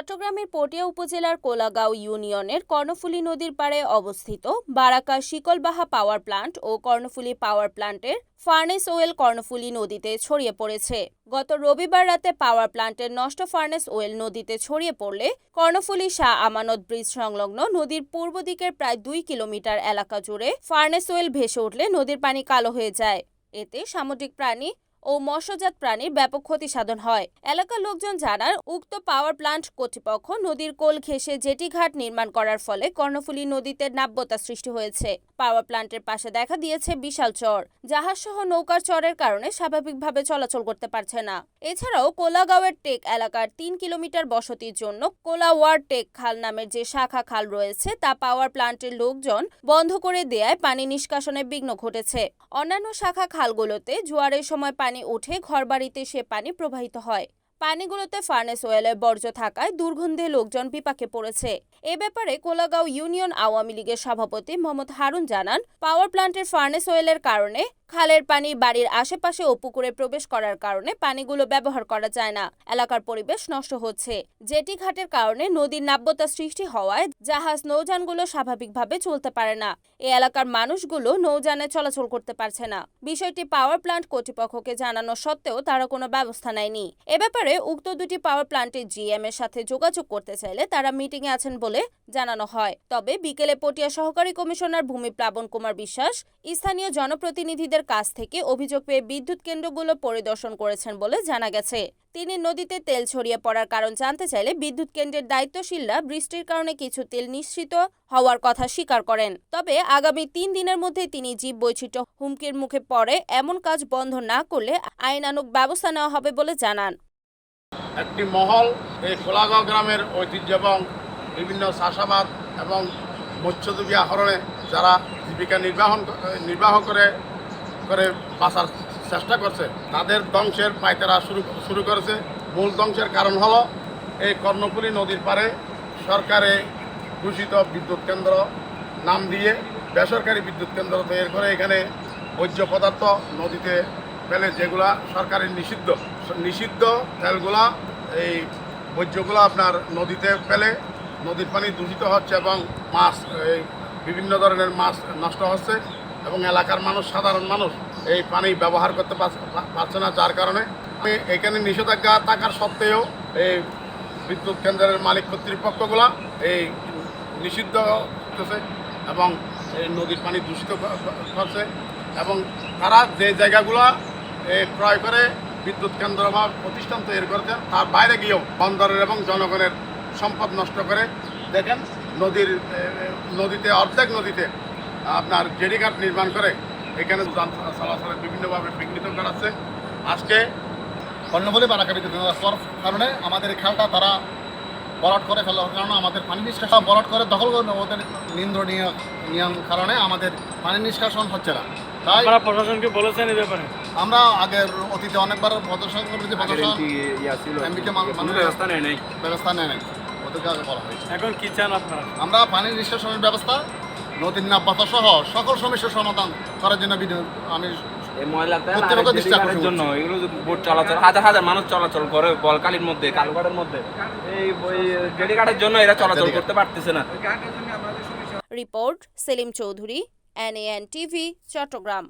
চট্টগ্রামের পটিয়া উপজেলার কোলাগাঁও ইউনিয়নের কর্ণফুলী নদীর পাড়ে অবস্থিত বারাকা শিকলবাহা পাওয়ার প্লান্ট ও কর্ণফুলী পাওয়ার প্লান্টের ফার্নেস ওয়েল কর্ণফুলী নদীতে ছড়িয়ে পড়েছে। গত রবিবার রাতে পাওয়ার প্লান্টের নষ্ট ফার্নেস ওয়েল নদীতে ছড়িয়ে পড়লে কর্ণফুলী শাহ আমানত ব্রিজ সংলগ্ন নদীর পূর্ব দিকের প্রায় 2 কিলোমিটার এলাকা জুড়ে ফার্নেস ওয়েল ভেসে উঠলে নদীর পানি কালো হয়ে যায়। এতে সামুদ্রিক প্রাণী ও মৎস্যজাত প্রাণীর ব্যাপক ক্ষতি সাধন হয়। এলাকার লোকজন জানান, উক্ত পাওয়ার প্লান্ট কর্তৃপক্ষ নদীর কোল ঘেঁষে জেটিঘাট নির্মাণ করার ফলে কর্ণফুলী নদীতে নাব্যতা সৃষ্টি হয়েছে। পাওয়ার প্লান্টের পাশে দেখা দিয়েছে বিশাল চর, জাহাজসহ নৌকার চরের কারণে স্বাভাবিকভাবে চলাচল করতে পারছে না। এছাড়াও কোলাগাঁওয়ের টেক এলাকার 3 কিলোমিটার বসতির জন্য কোলাওয়ার টেক খাল নামের যে শাখা খাল রয়েছে তা পাওয়ার প্লান্টের লোকজন বন্ধ করে দেয়ায় পানি নিষ্কাশনে বিঘ্ন ঘটেছে। অন্যান্য শাখা খালগুলোতে জোয়ারের সময় পানি উঠে ঘরবাড়িতে সে পানি প্রবাহিত হয়। পানিগুলোতে ফার্নেস ওয়েলের বর্জ্য থাকায় দুর্গন্ধে লোকজন বিপাকে পড়েছে। এ ব্যাপারে কোলাগাঁও ইউনিয়ন আওয়ামী লীগের সভাপতি মোহাম্মদ হারুন জানান, পাওয়ার প্লান্টের ফার্নেস ওয়েলের কারণে খালের পানি বাড়ির আশেপাশে ও পুকুরে প্রবেশ করার কারণে পানিগুলো ব্যবহার করা যায় না। এলাকার পরিবেশ নষ্ট হচ্ছে। জেটি ঘাটের কারণে নদীর নাব্যতা সৃষ্টি হওয়ায় জাহাজ নৌযানগুলো স্বাভাবিকভাবে চলতে পারে না। এই এলাকার মানুষগুলো নৌযানে চলাচল করতে পারছে না। বিষয়টি পাওয়ার প্লান্ট কর্তৃপক্ষকে জানানো সত্ত্বেও তারা কোনো ব্যবস্থা নেয়নি। এ ব্যাপারে উক্ত দুটি পাওয়ার প্লান্টের জিএম এর সাথে যোগাযোগ করতে চাইলে তারা মিটিংয়ে আছেন বলে জানানো হয়। তবে বিকেলে পটিয়া সহকারী কমিশনার ভূমি প্লাবন কুমার বিশ্বাস স্থানীয় জনপ্রতিনিধিদের কাছ থেকে অভিযোগ পেয়ে বিদ্যুৎ কেন্দ্রগুলো পরিদর্শন করেছেন বলে জানা গেছে। তিনি নদীতে তেল ছড়িয়ে পড়ার কারণ জানতে চাইলে বিদ্যুৎ কেন্দ্রের দায়িত্বশীলরা বৃষ্টির কারণে কিছু তেল নিঃসৃত হওয়ার কথা স্বীকার করেন। তবে আগামী 3 দিনের মধ্যে তিনি জীব বৈচিত্র্য হুমকির মুখে পড়ে এমন কাজ বন্ধ না করলে আইনানুগ ব্যবস্থা নেওয়া হবে বলে জানান। একটি মহল এই কোলাগাঁও গ্রামের ঐতিহ্য এবং বিভিন্ন চাষাবাদ এবং মৎস্যজীবী আহরণে যারা জীবিকা নির্বাহ করে বাঁচার চেষ্টা করছে, তাদের ধ্বংসের পায়তারা শুরু করেছে। মূল ধ্বংসের কারণ হলো এই কর্ণফুলী নদীর পাড়ে সরকারে ঘোষিত বিদ্যুৎ কেন্দ্র নাম দিয়ে বেসরকারি বিদ্যুৎ কেন্দ্র তৈরি করে এখানে বর্জ্য পদার্থ নদীতে ফেলে, যেগুলা সরকারের নিষিদ্ধ তেলগুলা এই বর্জ্যগুলো আপনার নদীতে ফেলে নদীর পানি দূষিত হচ্ছে এবং মাছ বিভিন্ন ধরনের মাছ নষ্ট হচ্ছে এবং এলাকার মানুষ, সাধারণ মানুষ এই পানি ব্যবহার করতে পারছে না, যার কারণে এখানে নিষেধাজ্ঞা থাকার সত্ত্বেও এই বিদ্যুৎ কেন্দ্রের মালিক কর্তৃপক্ষগুলা এই নিষিদ্ধ করতেছে এবং এই নদীর পানি দূষিত করছে এবং তারা যে জায়গাগুলো ক্রয় করে বিদ্যুৎ কেন্দ্র বা প্রতিষ্ঠান তৈরি করেছে তার বাইরে গিয়েও বন্দরের এবং জনগণের সম্পদ নষ্ট করে। দেখেন নদীতে অর্ধেক নদীতে আপনার জেটিঘাট নির্মাণ করে এখানে চলাচলে বিভিন্নভাবে বিঘ্নিত করাচ্ছে। আজকে কর্ণফুলী বারাকা বিদ্যুৎ কেন্দ্র কারণে আমাদের এই খালটা তারা বলট করে ফেলার কারণে আমাদের পানি নিষ্কাশন বলট করে দখল করে ওদের নিন্দনীয় নিয়ম কারণে আমাদের পানি নিষ্কাশন হচ্ছে না। তাই প্রশাসনকে বলেছেন এই ব্যাপারে? আমরা আগের অতীতে অনেকবার প্রদর্শন করেছি, ব্যবস্থা নেয় নাই, ওদেরকে আগে বলা হয়েছে। এখন কি চান আপনারা? আমরা পানি নিষ্কাশনের ব্যবস্থা, নদীর নাব্যতা সহ সকল সমস্যার সমাধান করার জন্য আমি জন্য এগুলো বোট চলাচল হাজার মানুষ চলাচল করে বলকালির মধ্যে, কালুঘাটের মধ্যে, এই জেটিঘাটের জন্য এরা চলাচল করতে পারতেছে না। Report Selim Chowdhury, NAN TV, Chittagong.